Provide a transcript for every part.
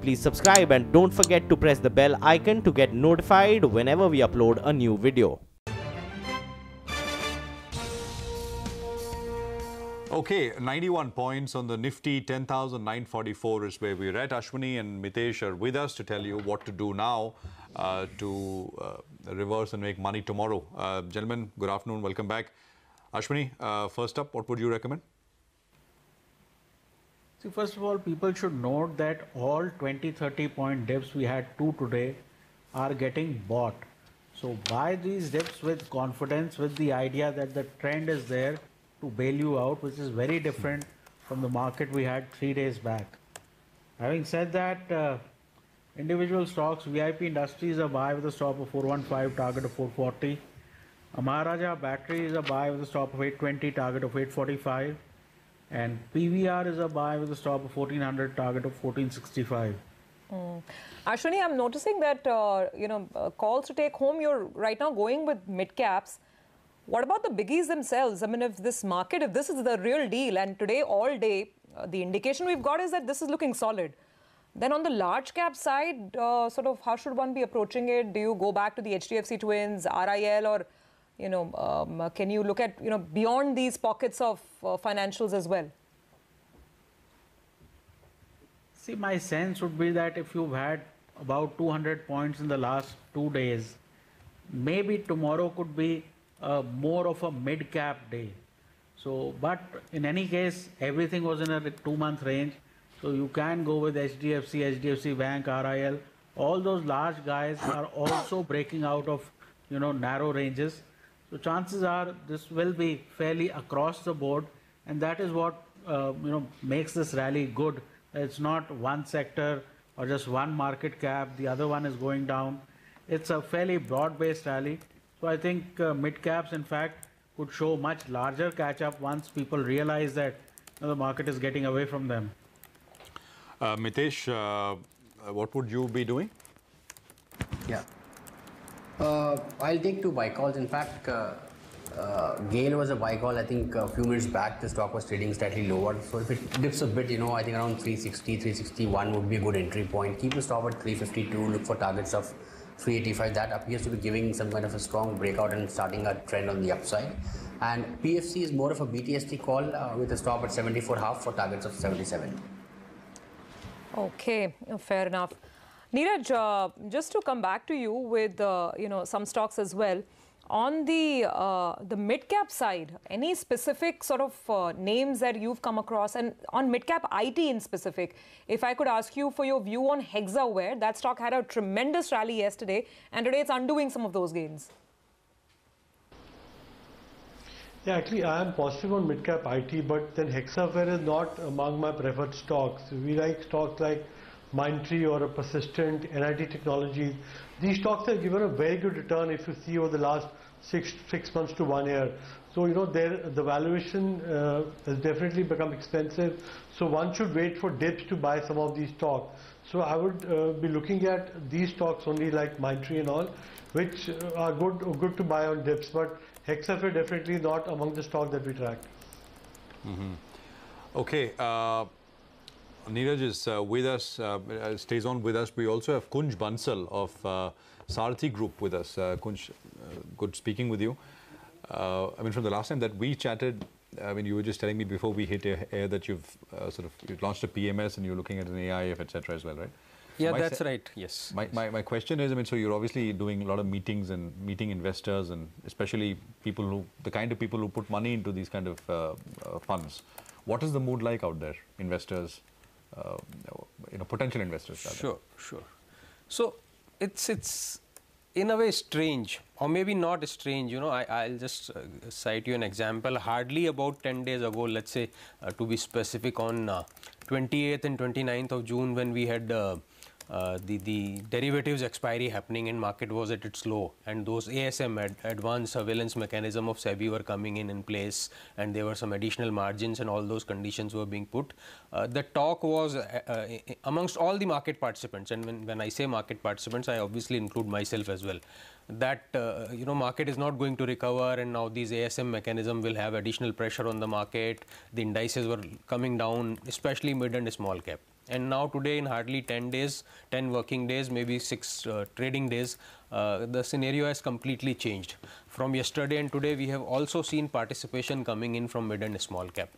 please subscribe and don't forget to press the bell icon to get notified whenever we upload a new video. Okay, 91 points on the Nifty, 10,944 is where we're at. Ashwani and Mitesh are with us to tell you what to do now to reverse and make money tomorrow. Gentlemen, good afternoon, welcome back. Ashwani, first up, what would you recommend? See, first of all, people should note that all 20-30 point dips we had two today are getting bought. So buy these dips with confidence, with the idea that the trend is there to bail you out, which is very different from the market we had 3 days back. Having said that, individual stocks, VIP Industries a buy with a stop of 415, target of 440. Maharaja Battery is a buy with a stop of 820, target of 845. And PVR is a buy with a stop of 1400, target of 1465. Ashwani, I'm noticing that, calls to take home, you're right now going with mid caps. What about the biggies themselves? I mean, if this is the real deal, and today, all day, the indication we've got is that this is looking solid. Then on the large cap side, how should one be approaching it? Do you go back to the HDFC Twins, RIL, or, can you look at, beyond these pockets of financials as well? See, my sense would be that if you've had about 200 points in the last 2 days, maybe tomorrow could be more of a mid-cap day. So, but in any case, everything was in a 2-month range. So you can go with HDFC, HDFC Bank, RIL. All those large guys are also breaking out of, narrow ranges. So chances are this will be fairly across the board, and that is what makes this rally good. It's not one sector or just one market cap, the other one is going down. It's a fairly broad-based rally. So I think mid caps, in fact, could show much larger catch-up once people realize that the market is getting away from them. Mitesh, what would you be doing? Yeah. I'll take 2 buy calls. In fact, GAIL was a buy call. I think a few minutes back, the stock was trading slightly lower. So if it dips a bit, I think around 360, 361 would be a good entry point. Keep the stop at 352. Look for targets of 385. That appears to be giving some kind of a strong breakout and starting a trend on the upside. And PFC is more of a BTST call with a stop at 74.5 for targets of 77. Okay, fair enough. Neeraj, just to come back to you with some stocks as well. On the mid-cap side, any specific sort of names that you've come across? And on mid-cap IT in specific, if I could ask you for your view on Hexaware, that stock had a tremendous rally yesterday, and today it's undoing some of those gains. Yeah, actually, I am positive on mid-cap IT, but then Hexaware is not among my preferred stocks. We like stocks like Mindtree or a Persistent, NIT Technologies. These stocks have given a very good return if you see over the last six months to 1 year. So, the valuation has definitely become expensive. So one should wait for dips to buy some of these stocks. So I would be looking at these stocks only like Mindtree and all, which are good to buy on dips. But Hexaware definitely not among the stocks that we track. Okay. Neeraj is with us, stays on with us. We also have Kunj Bansal of Sarthi Group with us. Kunj, good speaking with you. From the last time that we chatted, you were just telling me before we hit air that you've you've launched a PMS and you're looking at an AIF, etc. as well, right? Yeah, that's right. Yes. My question is, so you're obviously doing a lot of meetings and meeting investors, and especially the kind of people who put money into these kind of funds. What is the mood like out there, investors? Potential investors. Rather. Sure. So it's in a way strange, or maybe not strange. I'll just cite you an example. Hardly about 10 days ago, let's say, to be specific, on 28th and 29th of June, when we had the derivatives expiry happening and market was at its low, and those ASM, advanced surveillance mechanism of SEBI, were coming in place, and there were some additional margins and all those conditions were being put. The talk was amongst all the market participants, and when I say market participants, I obviously include myself as well, that market is not going to recover, and now these ASM mechanism will have additional pressure on the market. The indices were coming down, especially mid and small cap. And now today in hardly 10 days, 10 working days, maybe 6 trading days, the scenario has completely changed. From yesterday and today, we have also seen participation coming in from mid and small cap.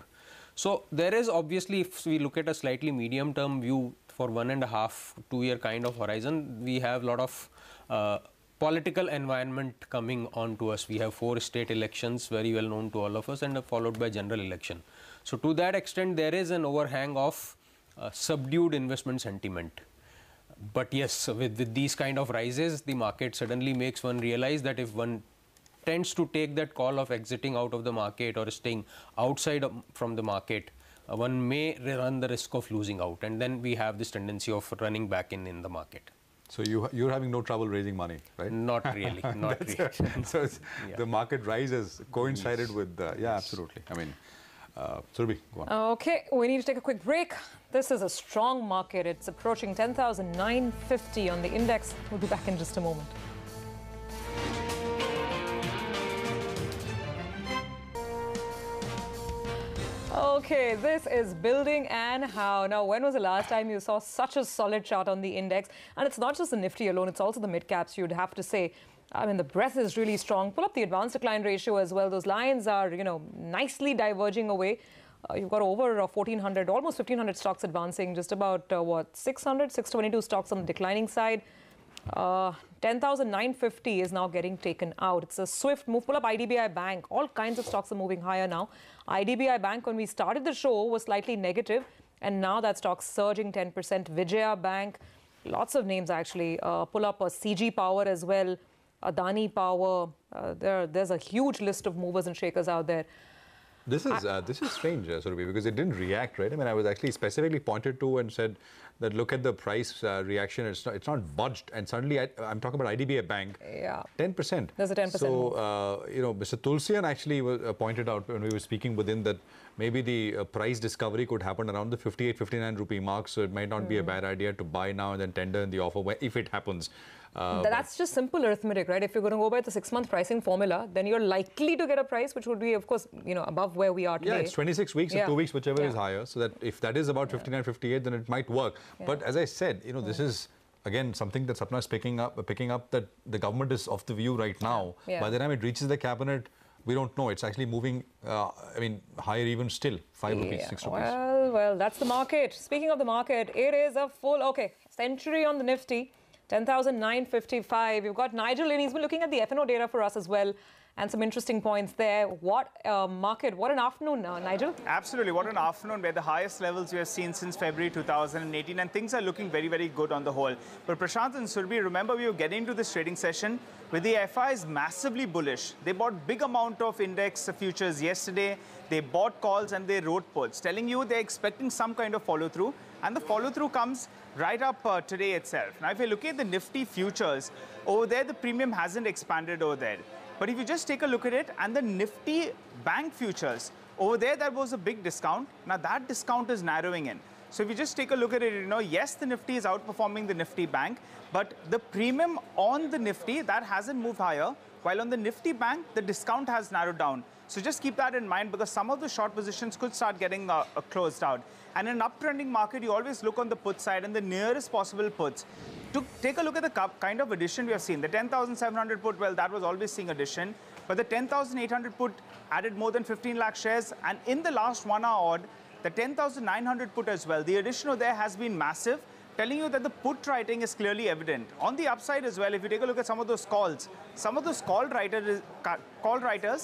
So there is obviously, if we look at a slightly medium term view for 1.5 to 2 year kind of horizon, we have a lot of political environment coming on to us. We have 4 state elections very well known to all of us, and followed by general election. So to that extent, there is an overhang of subdued investment sentiment. But yes, with these kind of rises, the market suddenly makes one realize that if one tends to take that call of exiting out of the market or staying outside from the market, one may run the risk of losing out, and then we have this tendency of running back in the market. So you're having no trouble raising money, right? Not really, not really. So the market rise has coincided with yeah, absolutely. I mean, Surabhi, go on. Okay, we need to take a quick break. This is a strong market. It's approaching 10,950 on the index. We'll be back in just a moment. Okay, this is building and how. Now, when was the last time you saw such a solid chart on the index? And it's not just the Nifty alone, it's also the mid-caps, you'd have to say. I mean, the breadth is really strong. Pull up the advanced decline ratio as well. Those lines are, you know, nicely diverging away. You've got over 1,400, almost 1,500 stocks advancing, just about, 622 stocks on the declining side. 10,950 is now getting taken out. It's a swift move. Pull up IDBI Bank. All kinds of stocks are moving higher now. IDBI Bank, when we started the show, was slightly negative, and now that stock's surging 10%. Vijaya Bank, lots of names actually. Pull up CG Power as well, Adani Power. There's a huge list of movers and shakers out there. This is strange, Surabhi, because it didn't react, right? I mean, I was actually specifically pointed to and said that look at the price reaction. It's not budged, and suddenly I'm talking about IDBI Bank. Yeah, 10%. There's a 10%. So you know, Mr. Tulsian actually pointed out when we were speaking with him that maybe the price discovery could happen around the 58, 59 rupee mark. So it might not be a bad idea to buy now and then tender in the offer if it happens. That's just simple arithmetic, right? If you're going to go by the 6-month pricing formula, then you're likely to get a price which would be, of course, you know, above where we are today. Yeah, it's 26 weeks or 2 weeks, whichever is higher. So that if that is about 59, 58, then it might work. Yeah. But as I said, you know, this is again something that Sapna is picking up that the government is of the view right now. Yeah. By the time it reaches the cabinet, we don't know. It's actually moving, I mean, higher even still, 5 rupees, 6 rupees. Well, that's the market. Speaking of the market, it is a full, century on the Nifty. 10,955. We've got Nigel in. He's been looking at the F&O data for us as well, and some interesting points there. What market, what an afternoon, Nigel. Absolutely, what an afternoon. We're the highest levels we have seen since February 2018, and things are looking very, very good on the whole. But Prashant and Surabhi, remember we were getting into this trading session with the FIs massively bullish. They bought big amount of index futures yesterday. They bought calls and they wrote puts, telling you they're expecting some kind of follow-through. And the follow-through comes right up today itself. Now, if you look at the Nifty futures, over there, the premium hasn't expanded over there. But if you just take a look at it, and the Nifty bank futures, over there, there was a big discount. Now, that discount is narrowing in. So if you just take a look at it, you know, yes, the Nifty is outperforming the Nifty bank, but the premium on the Nifty, that hasn't moved higher, while on the Nifty bank, the discount has narrowed down. So just keep that in mind, because some of the short positions could start getting closed out. And in an uptrending market, you always look on the put side and the nearest possible puts. To take a look at the kind of addition we have seen. The 10,700 put, well, that was always seeing addition. But the 10,800 put added more than 15 lakh shares. And in the last 1 hour odd, the 10,900 put as well. The addition over there has been massive, telling you that the put writing is clearly evident. On the upside as well, if you take a look at some of those calls, some of those call writers,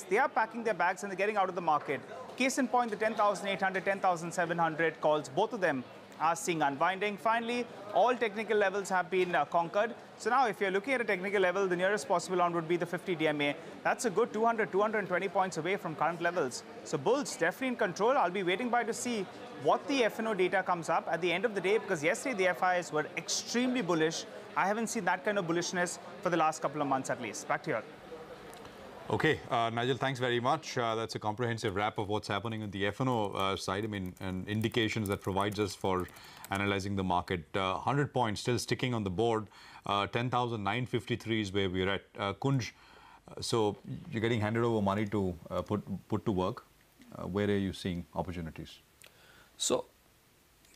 they are packing their bags and they're getting out of the market. Case in point, the 10,800, 10,700 calls, both of them are seeing unwinding. Finally, all technical levels have been conquered. So now, if you're looking at a technical level, the nearest possible one would be the 50 DMA. That's a good 200, 220 points away from current levels. So bulls definitely in control. I'll be waiting by to see what the F&O data comes up at the end of the day, because yesterday the FIs were extremely bullish. I haven't seen that kind of bullishness for the last couple of months at least. Back to you. Okay, Nigel, thanks very much. That's a comprehensive wrap of what's happening on the F&O side. I mean, and indications that provides us for analyzing the market. 100 points still sticking on the board. 10,953 is where we're at. Kunj, so you're getting handed over money to put to work. Where are you seeing opportunities? So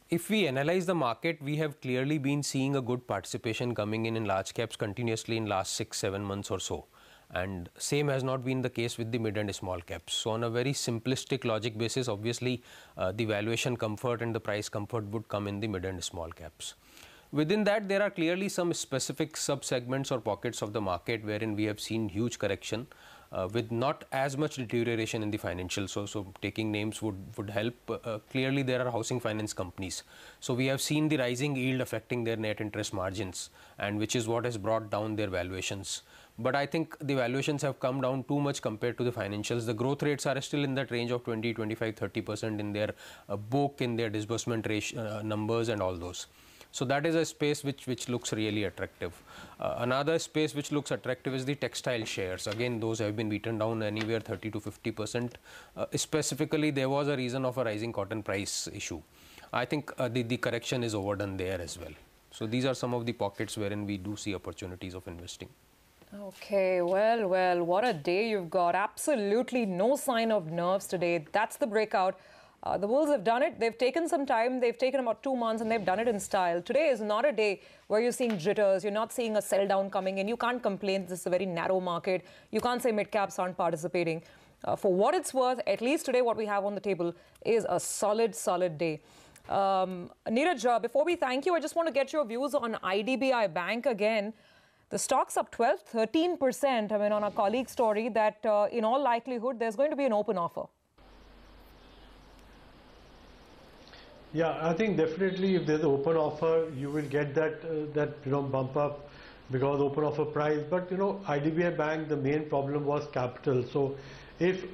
if we analyze the market, we have clearly been seeing a good participation coming in large caps continuously in last 6-7 months or so. And same has not been the case with the mid and small caps. So on a very simplistic logic basis, obviously the valuation comfort and the price comfort would come in the mid and small caps. Within that, there are clearly some specific sub-segments or pockets of the market wherein we have seen huge correction with not as much deterioration in the financials. So taking names would help. Clearly, there are housing finance companies. So we have seen the rising yield affecting their net interest margins, and which is what has brought down their valuations. But I think the valuations have come down too much compared to the financials. The growth rates are still in that range of 20, 25, 30% in their book, in their disbursement ratio, numbers and all those. So that is a space which looks really attractive. Another space which looks attractive is the textile shares. Again, those have been beaten down anywhere 30 to 50%. Specifically, there was a reason of a rising cotton price issue. I think the correction is overdone there as well. So these are some of the pockets wherein we do see opportunities of investing. Okay, well, what a day you've got. Absolutely no sign of nerves today. That's the breakout. The bulls have done it. They've taken some time. They've taken about 2 months and they've done it in style. Today is not a day where you're seeing jitters. You're not seeing a sell down coming in. You can't complain. This is a very narrow market. You can't say mid caps aren't participating. For what it's worth, at least today what we have on the table is a solid day. Neeraj, before we thank you, I just want to get your views on IDBI Bank again. The stock's up 13%. I mean, on our colleague's story that in all likelihood, there's going to be an open offer. Yeah, I think definitely if there's an open offer, you will get that bump up because open offer price. But IDBI Bank, the main problem was capital. So if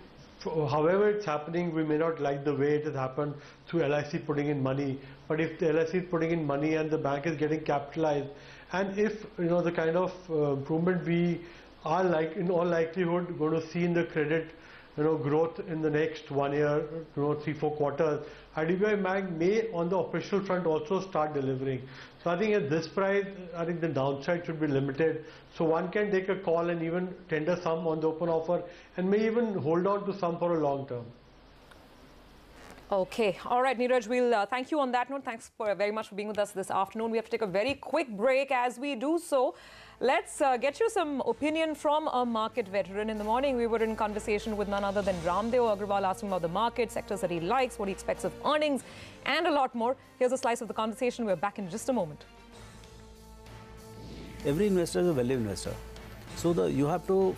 however it's happening, we may not like the way it has happened through LIC putting in money. But if the LIC is putting in money and the bank is getting capitalized, and if the kind of improvement we are in all likelihood going to see in the credit growth in the next 1 year, 3-4 quarters, IDBI Bank may on the operational front also start delivering. So I think at this price, I think the downside should be limited. So one can take a call and even tender some on the open offer and may even hold on to some for a long term. Okay. All right, Neeraj, we'll thank you on that note. Thanks very much for being with us this afternoon. We have to take a very quick break. As we do so, let's get you some opinion from a market veteran. In the morning, we were in conversation with none other than Ramdeo Agrawal, asking about the market, sectors that he likes, what he expects of earnings, and a lot more. Here's a slice of the conversation. We're back in just a moment. Every investor is a value investor. So you have to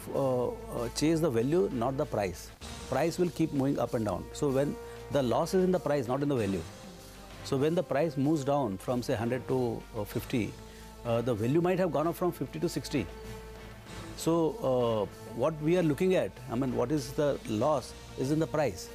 chase the value, not the price. Price will keep moving up and down. So when the loss is in the price, not in the value. So when the price moves down from say 100 to 50, the value might have gone up from 50 to 60. So what we are looking at, I mean, what is the loss is in the price.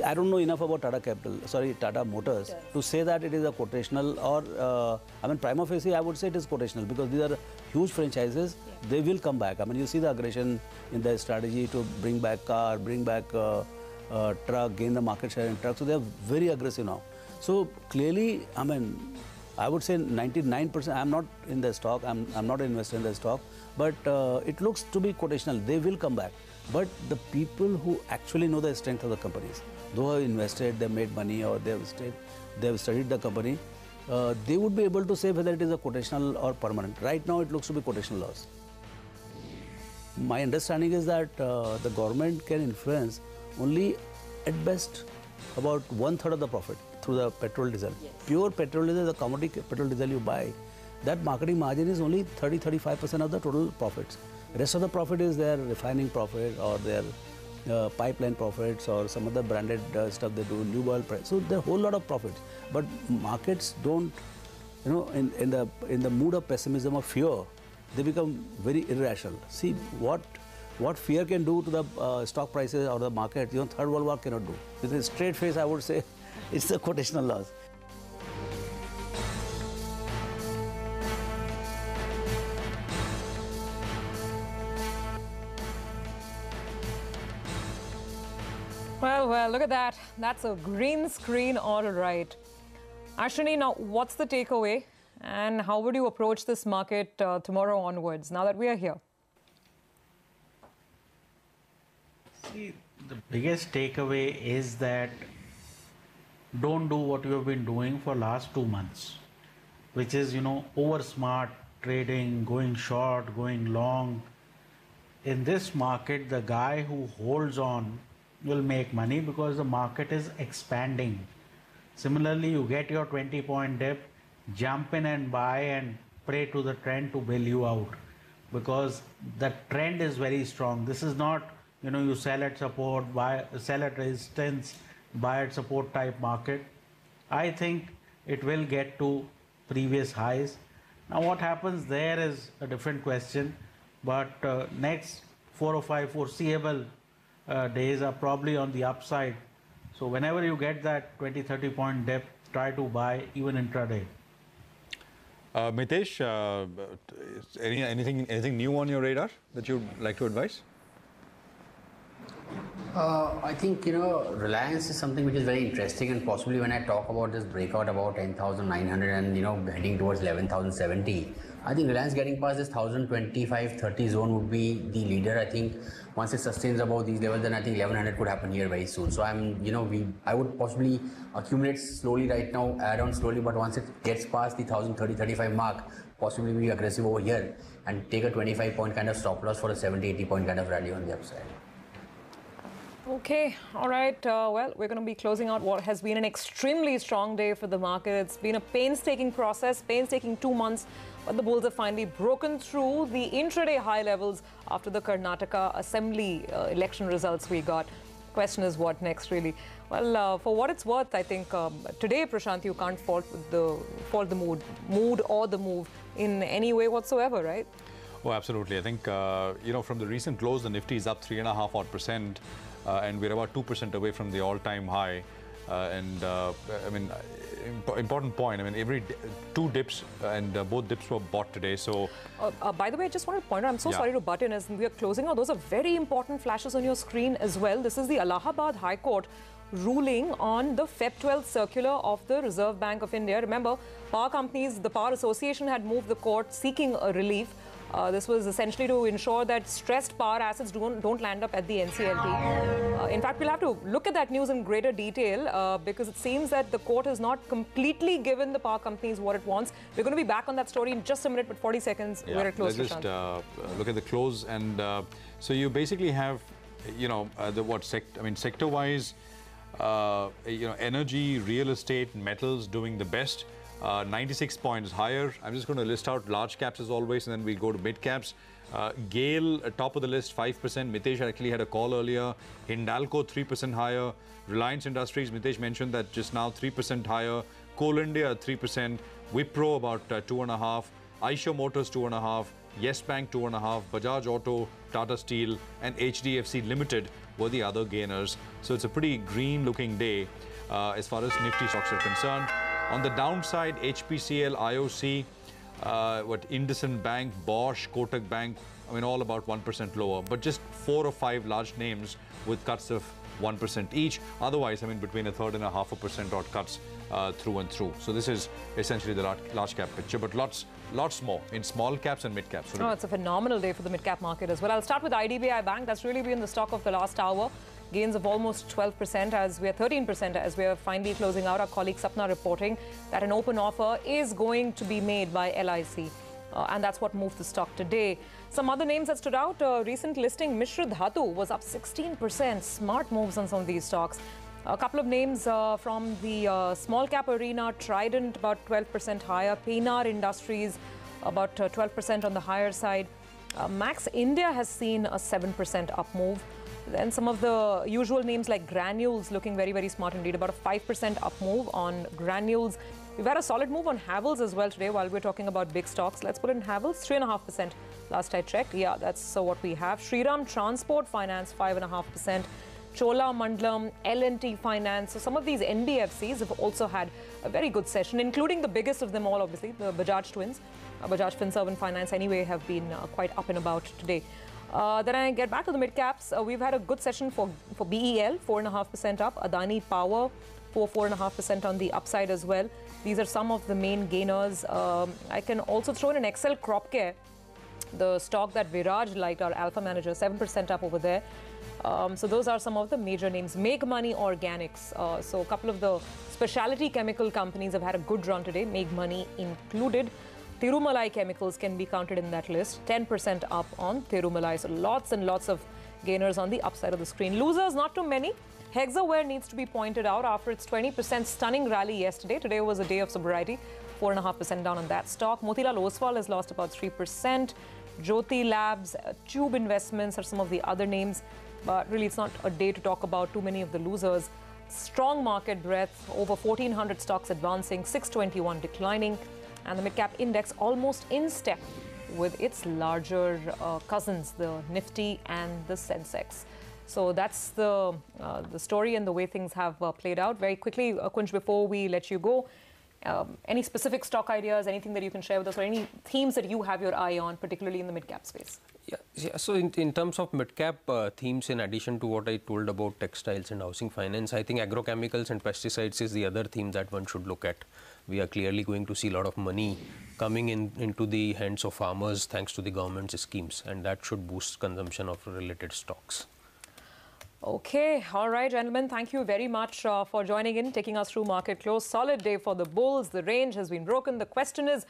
I don't know enough about Tata Motors to say that it is a quotational or, I mean, prima facie, I would say it is quotational because these are huge franchises. Yeah. They will come back. I mean, you see the aggression in their strategy to bring back car, bring back truck, gain the market share in truck. So they are very aggressive now. So clearly, I mean, I would say 99%, I'm not in the stock, I'm not an investor in the stock, but it looks to be quotational. They will come back. But the people who actually know the strength of the companies, though have invested, they made money or they have studied the company, they would be able to say whether it is a quotational or permanent. Right now, it looks to be quotational loss. My understanding is that the government can influence only at best about 1/3 of the profit through the petrol diesel. Yes. Pure petrol diesel, the commodity petrol diesel you buy, that marketing margin is only 30-35% of the total profits. Rest of the profit is their refining profit or their pipeline profits or some other branded stuff they do, new oil price. So there are a whole lot of profits. But markets don't, in the mood of pessimism or fear, they become very irrational. See what fear can do to the stock prices or the market, Third World War cannot do. With a straight face, I would say it's a quotational loss. Well, look at that. That's a green screen, all right. Ashwani, now what's the takeaway and how would you approach this market tomorrow onwards, now that we are here? See, the biggest takeaway is that don't do what you have been doing for last 2 months, which is, over smart trading, going short, going long. In this market, the guy who holds on will make money because the market is expanding. Similarly, you get your 20-point dip, jump in and buy and pray to the trend to bail you out, because the trend is very strong. This is not, you sell at support, sell at resistance, buy at support type market. I think it will get to previous highs. Now what happens there is a different question, but next 4 or 5 foreseeable days are probably on the upside. So whenever you get that 20-30 point dip, try to buy even intraday. Mitesh, anything new on your radar that you'd like to advise? I think, Reliance is something which is very interesting, and possibly when I talk about this breakout about 10,900 and, heading towards 11,070, I think Reliance getting past this 1,025-30 zone would be the leader. I think once it sustains above these levels, then I think 1,100 could happen here very soon. So I would possibly accumulate slowly right now, add on slowly, but once it gets past the 1,030-35 mark, possibly be aggressive over here and take a 25-point kind of stop loss for a 70-80 point kind of rally on the upside. Okay, all right. Well, we're going to be closing out what has been an extremely strong day for the market. It's been a painstaking process, painstaking 2 months, but the bulls have finally broken through the intraday high levels after the Karnataka Assembly election results we got. Question is what next, really? Well, for what it's worth, I think today, Prashant, you can't fault the mood or the move in any way whatsoever, right? Oh, absolutely. I think, from the recent close, the Nifty is up 3.5%. And we're about 2% away from the all-time high. Important point. Every 2 dips and both dips were bought today. So, by the way, I just want to point out, I'm so sorry to butt in as we are closing out. Those are very important flashes on your screen as well. This is the Allahabad High Court ruling on the Feb 12th circular of the Reserve Bank of India. Remember, power companies, the Power Association had moved the court seeking a relief. This was essentially to ensure that stressed power assets don't land up at the NCLT. In fact, we'll have to look at that news in greater detail because it seems that the court has not completely given the power companies what it wants. We're going to be back on that story in just a minute, but 40 seconds. We're at close. Let's just look at the close, and so you basically have, sector-wise, energy, real estate, metals doing the best. 96 points higher. I'm just going to list out large caps as always, and then we go to mid caps. GAIL, top of the list, 5%. Mitesh actually had a call earlier. Hindalco, 3% higher. Reliance Industries, Mitesh mentioned that just now, 3% higher. Coal India, 3%. Wipro, about 2.5%. Eicher Motors, 2.5%. Yes Bank, 2.5%. Bajaj Auto, Tata Steel, and HDFC Limited were the other gainers. So it's a pretty green-looking day as far as Nifty stocks are concerned. On the downside, HPCL, IOC, IndusInd Bank, Bosch, Kotak Bank, all about 1% lower. But just 4 or 5 large names with cuts of 1% each. Otherwise, between 1/3 and 0.5% odd cuts through and through. So this is essentially the large cap picture, but lots more in small caps and mid caps. Oh, it's a phenomenal day for the mid cap market as well. I'll start with IDBI Bank. That's really been the stock of the last hour. Gains of almost 12% as we are 13% as we are finally closing out. Our colleague Sapna reporting that an open offer is going to be made by LIC. And that's what moved the stock today. Some other names that stood out. Recent listing, Mishra Dhatu was up 16%. Smart moves on some of these stocks. A couple of names from the small cap arena. Trident about 12% higher. Paynar Industries about 12% on the higher side. Max India has seen a 7% up move. Then some of the usual names like Granules looking very, very smart indeed. About a 5% up move on Granules. We've had a solid move on Havells as well today while we're talking about big stocks. Let's put in Havells, 3.5% last I checked. Yeah, that's what we have. Shriram Transport Finance, 5.5%. Chola Mandalam, L&T Finance. So some of these NBFCs have also had a very good session, including the biggest of them all, obviously, the Bajaj twins. Bajaj Finserv and Finance anyway have been quite up and about today. Then I get back to the mid caps. We've had a good session for BEL, 4.5% up. Adani Power, 4.5% on the upside as well. These are some of the main gainers. I can also throw in an Excel Crop Care, the stock that Viraj liked, our alpha manager, 7% up over there. So those are some of the major names. Make Money Organics. So a couple of the specialty chemical companies have had a good run today, Make Money included. Thirumalai Chemicals can be counted in that list, 10% up on Thirumalai. So lots and lots of gainers on the upside of the screen. Losers, not too many. Hexaware needs to be pointed out after its 20% stunning rally yesterday. Today was a day of sobriety, 4.5% down on that stock. Motilal Oswal has lost about 3%. Jyoti Labs, Tube Investments are some of the other names. But really, it's not a day to talk about too many of the losers. Strong market breadth, over 1,400 stocks advancing, 621 declining. And the mid-cap index almost in step with its larger cousins, the Nifty and the Sensex. So that's the story and the way things have played out. Very quickly, Kunj, before we let you go, any specific stock ideas, anything that you can share with us, or any themes that you have your eye on, particularly in the mid-cap space? Yeah. So in terms of mid-cap themes, in addition to what I told about textiles and housing finance, I think agrochemicals and pesticides is the other theme that one should look at. We are clearly going to see a lot of money coming into the hands of farmers thanks to the government's schemes, and that should boost consumption of related stocks. Okay. All right, gentlemen. Thank you very much for joining in, taking us through market close. Solid day for the bulls. The range has been broken. The question is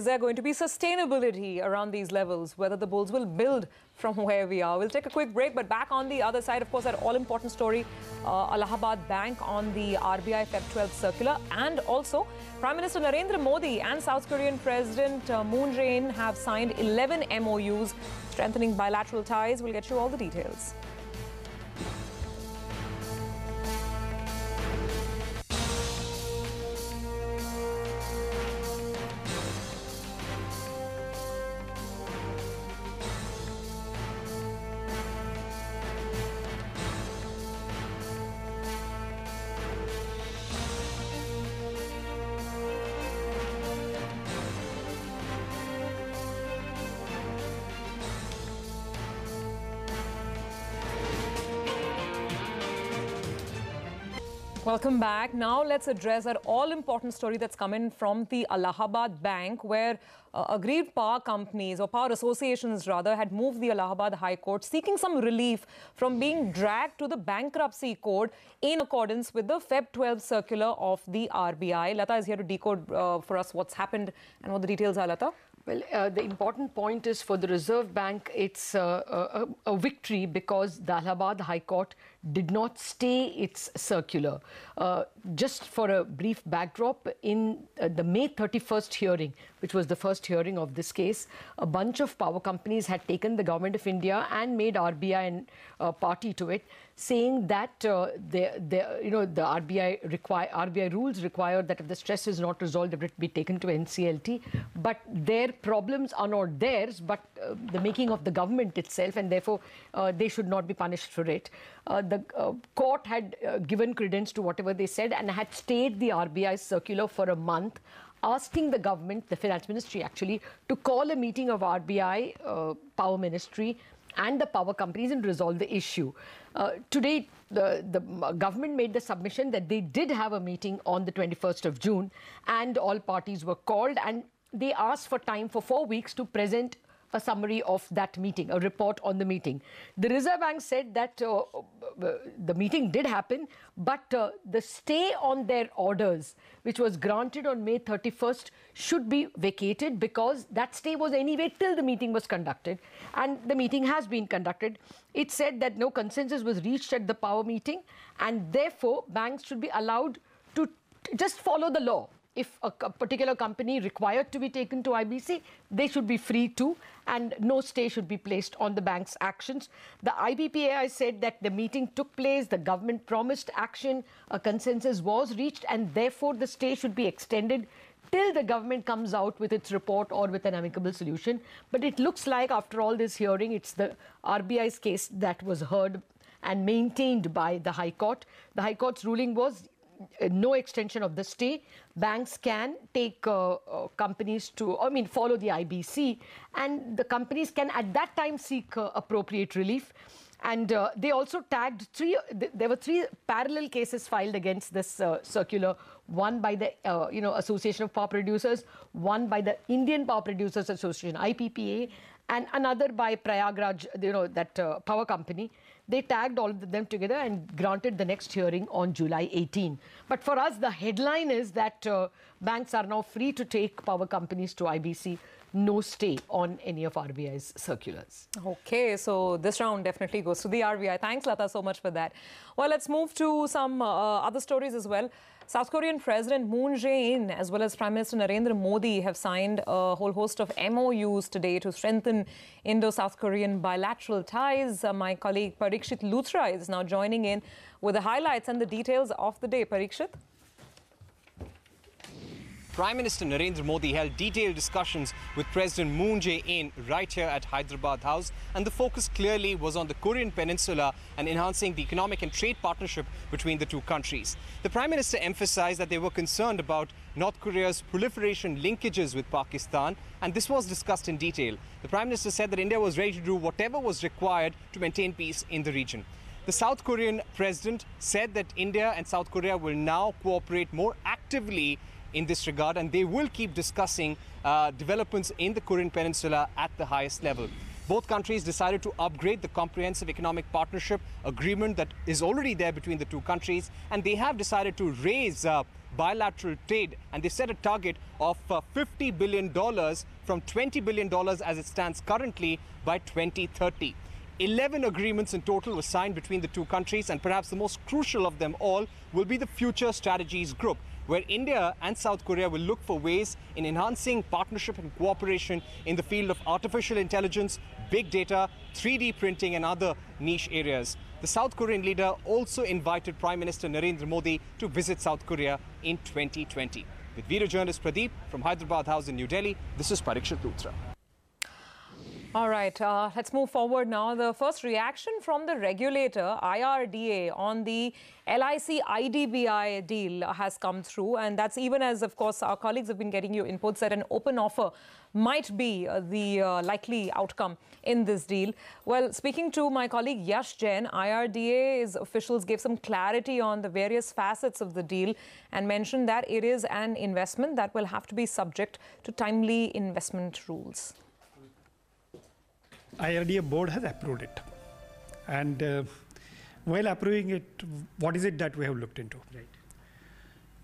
there going to be sustainability around these levels, whether the bulls will build from where we are? We'll take a quick break, but back on the other side, of course, that all-important story, Allahabad Bank on the RBI Feb 12th circular, and also Prime Minister Narendra Modi and South Korean President Moon Jae-in have signed 11 MOUs, strengthening bilateral ties. We'll get you all the details. Welcome back. Now let's address that all-important story that's come in from the Allahabad Bank, where aggrieved power companies, or power associations rather, had moved the Allahabad High Court seeking some relief from being dragged to the bankruptcy court in accordance with the Feb 12 circular of the RBI. Lata is here to decode for us what's happened and what the details are, Lata. Well, the important point is for the Reserve Bank, it's a victory because the Allahabad High Court did not stay its circular. Just for a brief backdrop, in the May 31st hearing, which was the first hearing of this case, a bunch of power companies had taken the Government of India and made RBI a party to it, saying that the RBI rules require that if the stress is not resolved, it be taken to NCLT. But their problems are not theirs, but the making of the government itself, and therefore they should not be punished for it. The court had given credence to whatever they said and had stayed the RBI circular for a month, asking the government, the finance ministry actually, to call a meeting of RBI, power ministry and the power companies and resolve the issue. Today, the government made the submission that they did have a meeting on the 21st of June and all parties were called, and they asked for time for 4 weeks to present a summary of that meeting, a report on the meeting. The Reserve Bank said that the meeting did happen, but the stay on their orders, which was granted on May 31st, should be vacated because that stay was anyway till the meeting was conducted, and the meeting has been conducted. It said that no consensus was reached at the power meeting, and therefore banks should be allowed to just follow the law. If a particular company required to be taken to IBC, they should be free to, and no stay should be placed on the bank's actions. The IBPAI said that the meeting took place, the government promised action, a consensus was reached, and therefore the stay should be extended till the government comes out with its report or with an amicable solution. But it looks like after all this hearing, it's the RBI's case that was heard and maintained by the High Court. The High Court's ruling was no extension of the stay. Banks can take companies to, follow the IBC, and the companies can at that time seek appropriate relief. And they also tagged there were three parallel cases filed against this circular, one by the Association of Power Producers, one by the Indian Power Producers Association, IPPA, and another by Prayagraj, that power company. they tagged all of them together and granted the next hearing on July 18. But for us, the headline is that banks are now free to take power companies to IBC. No stay on any of RBI's circulars. Okay, so this round definitely goes to the RBI. Thanks, Lata, so much for that. Well, let's move to some other stories as well. South Korean President Moon Jae-in as well as Prime Minister Narendra Modi have signed a whole host of MOUs today to strengthen Indo-South Korean bilateral ties. My colleague Parikshit Luthra is now joining in with the highlights and the details of the day. Parikshit? Prime Minister Narendra Modi held detailed discussions with President Moon Jae-in right here at Hyderabad House, and the focus clearly was on the Korean Peninsula and enhancing the economic and trade partnership between the two countries. The Prime Minister emphasized that they were concerned about North Korea's proliferation linkages with Pakistan, and this was discussed in detail. The Prime Minister said that India was ready to do whatever was required to maintain peace in the region. The South Korean president said that India and South Korea will now cooperate more actively in this regard, and they will keep discussing developments in the Korean Peninsula at the highest level. Both countries decided to upgrade the comprehensive economic partnership agreement that is already there between the two countries, and they have decided to raise bilateral trade, and they set a target of $50 billion from $20 billion as it stands currently by 2030. 11 agreements in total were signed between the two countries, and perhaps the most crucial of them all will be the Future Strategies Group, where India and South Korea will look for ways in enhancing partnership and cooperation in the field of artificial intelligence, big data, 3D printing and other niche areas. The South Korean leader also invited Prime Minister Narendra Modi to visit South Korea in 2020. With video journalist Pradeep from Hyderabad House in New Delhi, this is Parikshit Luthra. All right, let's move forward now. The first reaction from the regulator, IRDA, on the LIC-IDBI deal has come through. And that's even as, of course, our colleagues have been getting you inputs that an open offer might be the likely outcome in this deal. Well, speaking to my colleague Yash Jain, IRDA's officials gave some clarity on the various facets of the deal and mentioned that it is an investment that will have to be subject to timely investment rules. IRDA board has approved it, and while approving it, what is it that we have looked into? Right.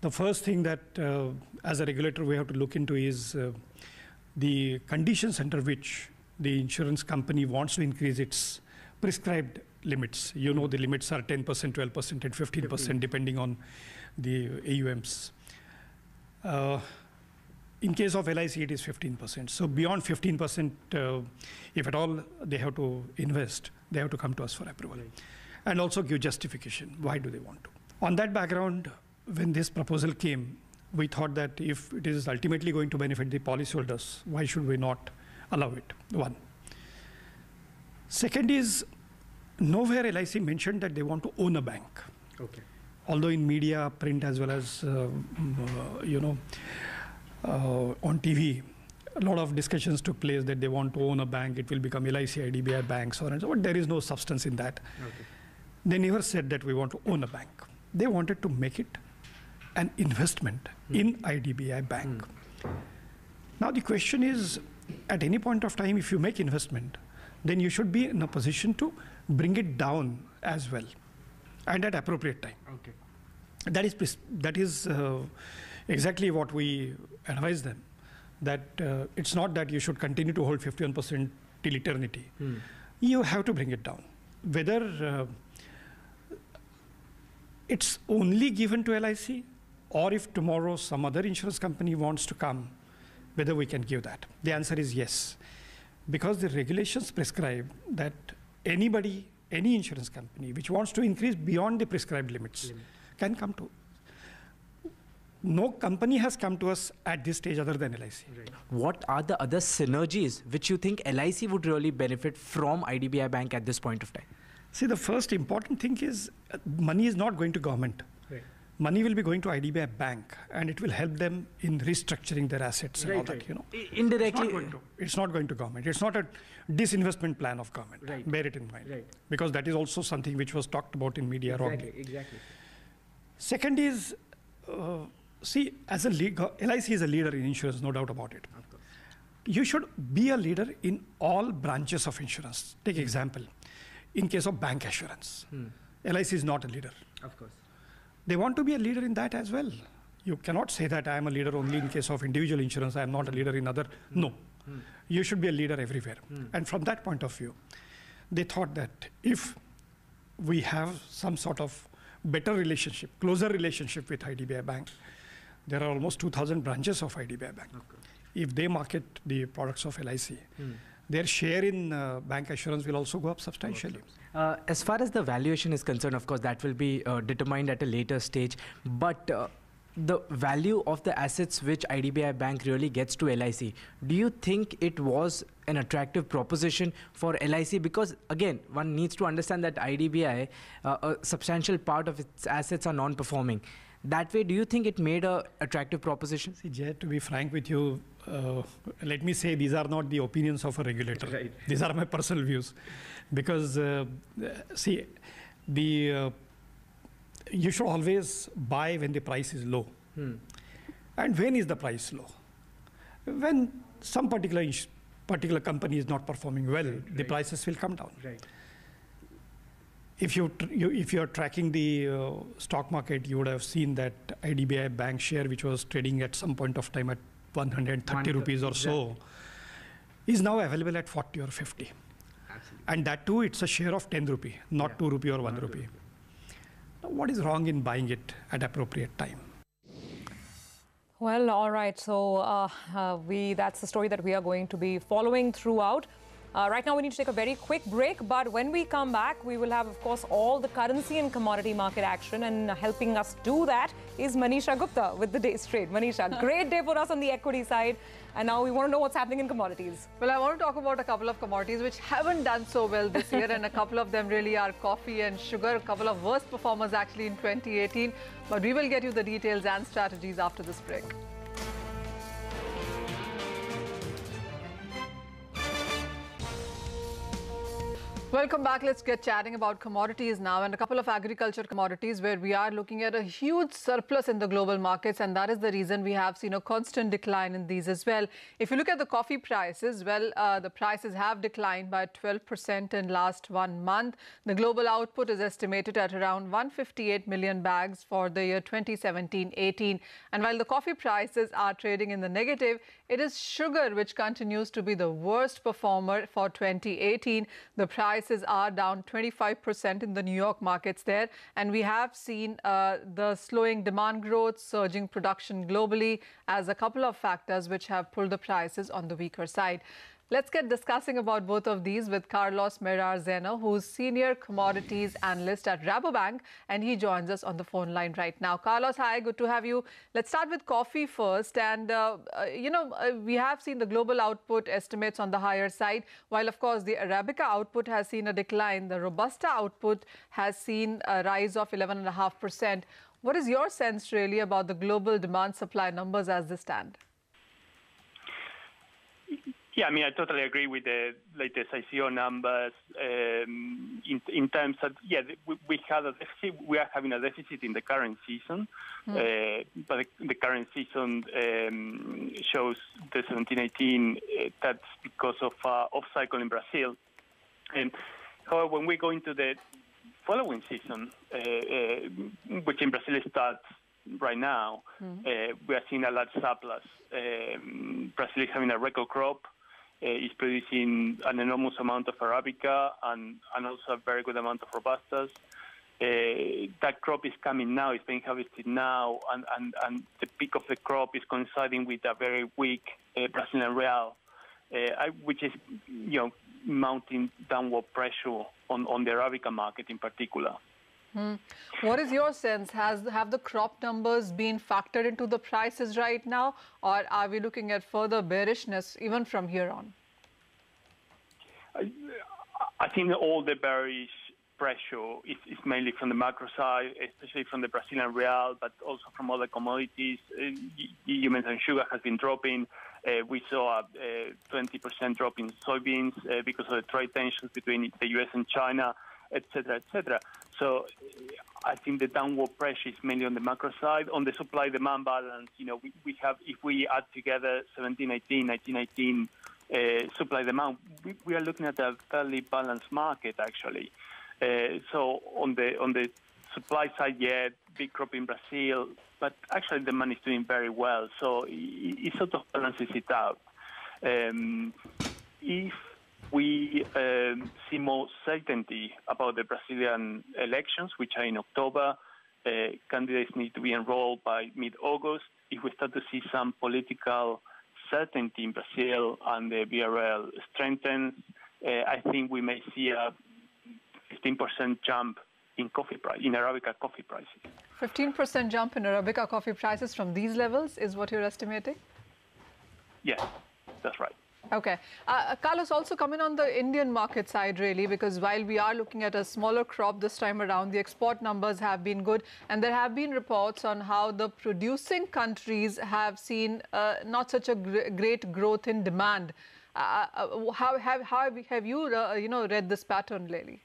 The first thing that as a regulator we have to look into is the conditions under which the insurance company wants to increase its prescribed limits. You know, the limits are 10%, 12% and 15% depending on the AUMs. In case of LIC, it is 15%. So beyond 15%, if at all they have to invest, they have to come to us for approval. Right. And also give justification. Why do they want to? On that background, when this proposal came, we thought that if it is ultimately going to benefit the policyholders, why should we not allow it? One. Second is, nowhere LIC mentioned that they want to own a bank. Okay. Although in media, print as well as, on TV, a lot of discussions took place that they want to own a bank, it will become LIC-IDBI banks, but there is no substance in that. Okay. They never said that we want to own a bank. They wanted to make it an investment in IDBI bank. Now the question is, at any point of time, if you make investment, then you should be in a position to bring it down as well, and at appropriate time. Okay. That is exactly what we advise them, that it's not that you should continue to hold 51% till eternity. You have to bring it down. Whether it's only given to LIC, or if tomorrow some other insurance company wants to come, whether we can give that. The answer is yes. Because the regulations prescribe that anybody, any insurance company which wants to increase beyond the prescribed limits can come to. No company has come to us at this stage other than LIC. Right. What are the other synergies which you think LIC would really benefit from IDBI Bank at this point of time? See, the first important thing is money is not going to government. Right. Money will be going to IDBI Bank, and it will help them in restructuring their assets and all that, you know. Indirectly. It's not going to government. It's not a disinvestment plan of government. Right. Bear it in mind. Right. Because that is also something which was talked about in media wrongly. Exactly. Second is, see, as a LIC is a leader in insurance, no doubt about it. Of course. You should be a leader in all branches of insurance. Take example. in case of bank assurance. LIC is not a leader. Of course. They want to be a leader in that as well. You cannot say that I am a leader only in case of individual insurance, I am not a leader in other. No. You should be a leader everywhere. And from that point of view, they thought that if we have some sort of better relationship, closer relationship with IDBI Bank, there are almost 2,000 branches of IDBI Bank. If they market the products of LIC, their share in bank assurance will also go up substantially. As far as the valuation is concerned, of course, that will be determined at a later stage. But the value of the assets which IDBI Bank really gets to LIC, do you think it was an attractive proposition for LIC? Because again, one needs to understand that IDBI, a substantial part of its assets are non-performing. That way, do you think it made an attractive proposition? See, Jay, to be frank with you, let me say these are not the opinions of a regulator. Right. These are my personal views. Because, see, you should always buy when the price is low. And when is the price low? When some particular company is not performing well, the prices will come down. Right. If you are tracking the stock market, you would have seen that IDBI Bank share, which was trading at some point of time at 130 rupees or so, is now available at 40 or 50. Absolutely. And that too, it's a share of 10 rupee, not 2 rupee or 1 rupee. Now, what is wrong in buying it at appropriate time? Well, all right. So that's the story that we are going to be following throughout. Right now, we need to take a very quick break. But when we come back, we will have, of course, all the currency and commodity market action. And helping us do that is Manisha Gupta with the day's trade. Manisha, great day for us on the equity side. And now we want to know what's happening in commodities. Well, I want to talk about a couple of commodities which haven't done so well this year. And a couple of them really are coffee and sugar, a couple of worst performers actually in 2018. But we will get you the details and strategies after this break. Welcome back. Let's get chatting about commodities now, and a couple of agriculture commodities where we are looking at a huge surplus in the global markets, and that is the reason we have seen a constant decline in these as well. If you look at the coffee prices, well, the prices have declined by 12% in last 1 month. The global output is estimated at around 158 million bags for the year 2017-18. And while the coffee prices are trading in the negative, it is sugar which continues to be the worst performer for 2018. The prices are down 25% in the New York markets there. And we have seen the slowing demand growth, surging production globally as a couple of factors which have pulled the prices on the weaker side. Let's get discussing about both of these with Carlos Merar-Zeno, who's Senior Commodities Analyst at Rabobank, and he joins us on the phone line right now. Carlos, hi, good to have you. Let's start with coffee first. And, we have seen the global output estimates on the higher side, while, of course, the Arabica output has seen a decline. The Robusta output has seen a rise of 11.5%. What is your sense, really, about the global demand-supply numbers as they stand? Yeah, I mean, I totally agree with the latest ICO numbers in terms of, yeah, we are having a deficit in the current season, but the current season shows the 17-18, that's because of off-cycle in Brazil. And however, when we go into the following season, which in Brazil starts right now, we are seeing a large surplus. Brazil is having a record crop. Is producing an enormous amount of Arabica and also a very good amount of Robustas. That crop is coming now, it's being harvested now, and the peak of the crop is coinciding with a very weak Brazilian real, which is, mounting downward pressure on the Arabica market in particular. What is your sense? Have the crop numbers been factored into the prices right now, or are we looking at further bearishness even from here on? I think all the bearish pressure is mainly from the macro side, especially from the Brazilian real, but also from other commodities. You mentioned sugar has been dropping. We saw a 20% drop in soybeans because of the trade tensions between the U.S. and China, et cetera, et cetera. So I think the downward pressure is mainly on the macro side. On the supply-demand balance, we have, if we add together 17-18, 19-18, supply demand, we are looking at a fairly balanced market actually. So on the supply side, yeah, big crop in Brazil, but actually demand is doing very well. So it sort of balances it out. If we see more certainty about the Brazilian elections, which are in October, candidates need to be enrolled by mid-August. If we start to see some political certainty in Brazil and the BRL strengthens, I think we may see a 15% jump in coffee price, in Arabica coffee prices. 15% jump in Arabica coffee prices from these levels is what you're estimating? Yes, that's right. Okay. Carlos, also coming on the Indian market side, really, because while we are looking at a smaller crop this time around, the export numbers have been good. And there have been reports on how the producing countries have seen not such a great growth in demand. How have you, read this pattern lately?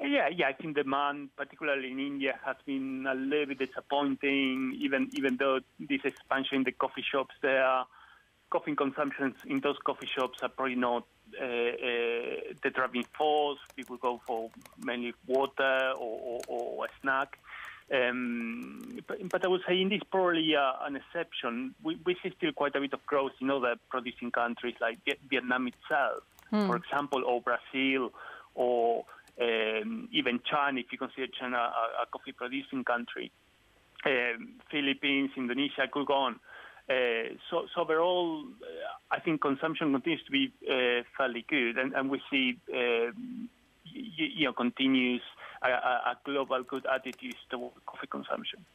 Yeah, I think demand, particularly in India, has been a little bit disappointing, even though this expansion in the coffee shops there. Coffee consumptions in those coffee shops are probably not the driving force. People go for mainly water or a snack. But I would say India is probably an exception. We see still quite a bit of growth in other producing countries like Vietnam itself, for example, or Brazil, or even China, if you consider China a coffee producing country. Philippines, Indonesia, could go on. So overall, I think consumption continues to be fairly good, and we see continues a global good attitude toward coffee consumption.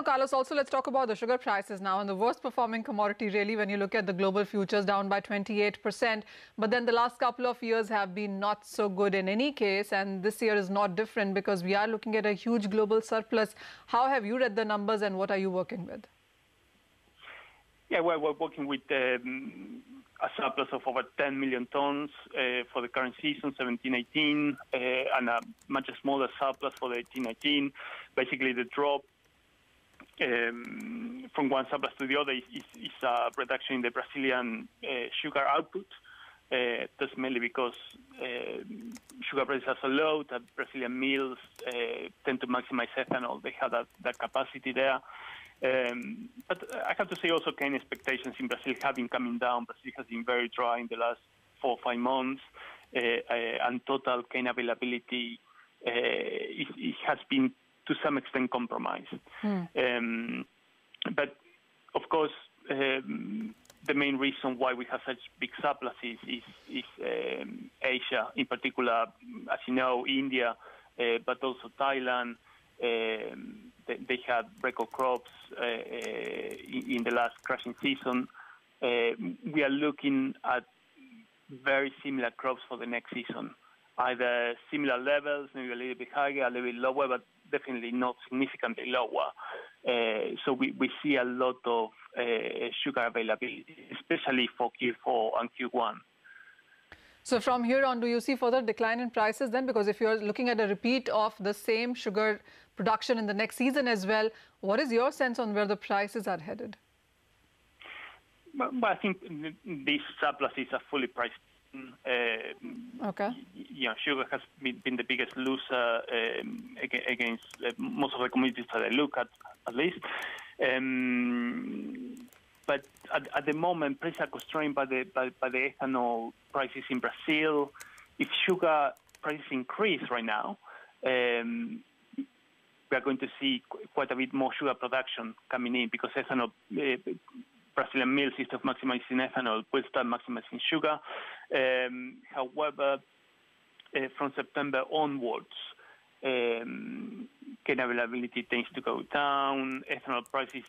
Carlos, also let's talk about the sugar prices now, and the worst performing commodity really when you look at the global futures, down by 28%. But then the last couple of years have been not so good in any case, and this year is not different because we are looking at a huge global surplus. How have you read the numbers and what are you working with? Yeah, we're working with a surplus of over 10 million tons for the current season, 17-18, and a much smaller surplus for the 18-19. Basically, the drop from one surplus to the other is a reduction in the Brazilian sugar output. That's mainly because sugar prices are so low that Brazilian mills tend to maximize ethanol. They have that capacity there. But I have to say also cane expectations in Brazil have been coming down. Brazil has been very dry in the last 4 or 5 months, and total cane availability it has been to some extent compromised. But of course, the main reason why we have such big surpluses is Asia, in particular, as you know, India, but also Thailand. They had record crops in the last crushing season. We are looking at very similar crops for the next season, either similar levels, maybe a little bit higher, a little bit lower, but definitely not significantly lower. So we see a lot of sugar availability, especially for Q4 and Q1. So from here on, do you see further decline in prices then? Because if you're looking at a repeat of the same sugar production in the next season as well, what is your sense on where the prices are headed? Well, I think these surpluses are fully priced. Okay. Sugar has been the biggest loser against most of the commodities that I look at least. But at the moment, prices are constrained by the ethanol prices in Brazil. If sugar prices increase right now, we are going to see quite a bit more sugar production coming in because ethanol, Brazilian mills, instead of maximizing ethanol, will start maximizing sugar. However, from September onwards, cane availability tends to go down, ethanol prices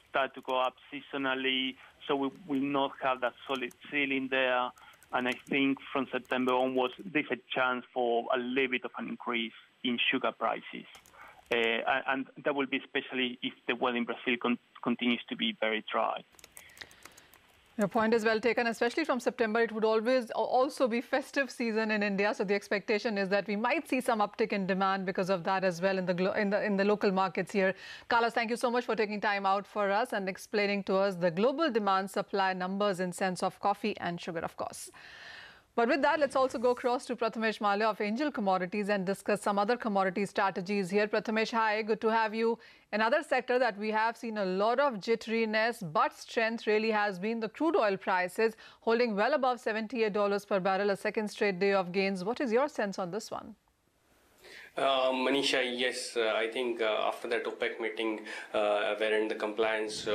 start to go up seasonally, so we will not have that solid ceiling there. And I think from September onwards, there's a chance for a little bit of an increase in sugar prices. And that will be especially if the weather in Brazil continues to be very dry. Your point is well taken, especially from September. It would always also be festive season in India. So the expectation is that we might see some uptick in demand because of that as well in the local markets here. Carlos, thank you so much for taking time out for us and explaining to us the global demand supply numbers in sense of coffee and sugar, of course. But with that, let's also go across to Prathamesh Malya of Angel Commodities and discuss some other commodity strategies here. Prathamesh, hi, good to have you. Another sector that we have seen a lot of jitteriness, but strength really has been the crude oil prices, holding well above $78 per barrel, a second straight day of gains. What is your sense on this one? Manisha, yes, I think after that OPEC meeting wherein the compliance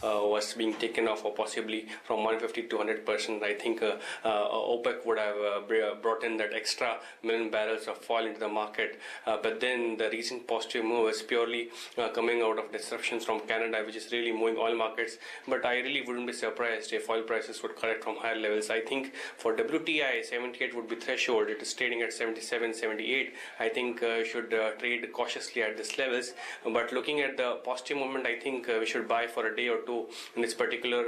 was being taken off or possibly from 150 to 100%, I think OPEC would have brought in that extra million barrels of oil into the market. But then the recent positive move is purely coming out of disruptions from Canada, which is really moving oil markets. But I really wouldn't be surprised if oil prices would correct from higher levels. I think for WTI, 78 would be threshold. It is trading at 77, 78. I think should trade cautiously at these levels, but looking at the positive movement, I think we should buy for a day or two in this particular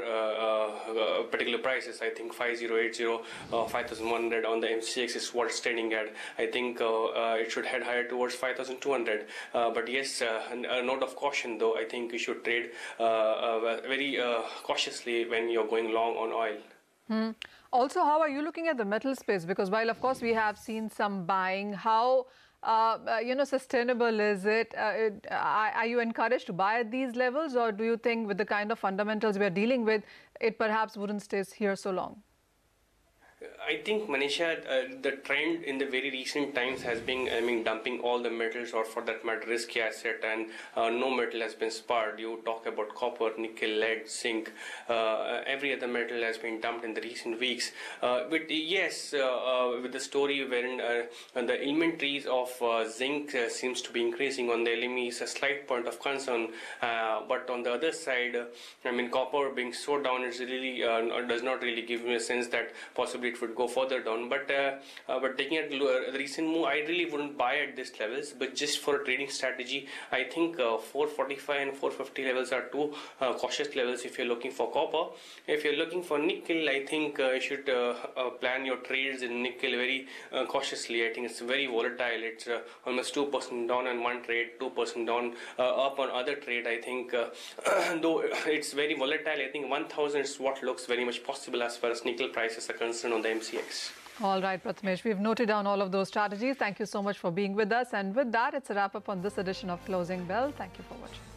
prices. I think 5080, 5100 on the MCX is what it's trading at. I think it should head higher towards 5200. But yes, a note of caution though. I think you should trade very cautiously when you're going long on oil. Also, how are you looking at the metal space? Because while of course we have seen some buying, how sustainable is it? Are you encouraged to buy at these levels, or do you think with the kind of fundamentals we are dealing with, it perhaps wouldn't stay here so long? I think, Manisha, the trend in the very recent times has been, dumping all the metals, or for that matter, risky asset, and no metal has been spared. You talk about copper, nickel, lead, zinc, every other metal has been dumped in the recent weeks. But yes, with the story wherein the inventories of zinc seems to be increasing on the LME is a slight point of concern. But on the other side, copper being so down, it's really does not really give me a sense that possibly it would go further down. But taking at the recent move, I really wouldn't buy at these levels. But just for a trading strategy, I think 445 and 450 levels are two cautious levels if you're looking for copper. If you're looking for nickel, I think you should plan your trades in nickel very cautiously. I think it's very volatile. It's almost 2% down on one trade, 2% down up on other trade. I think though it's very volatile, I think 1000 is what looks very much possible as far as nickel prices are concerned on the MCX. All right, Prathamesh, we've noted down all of those strategies. Thank you so much for being with us. And with that, it's a wrap up on this edition of Closing Bell. Thank you for watching.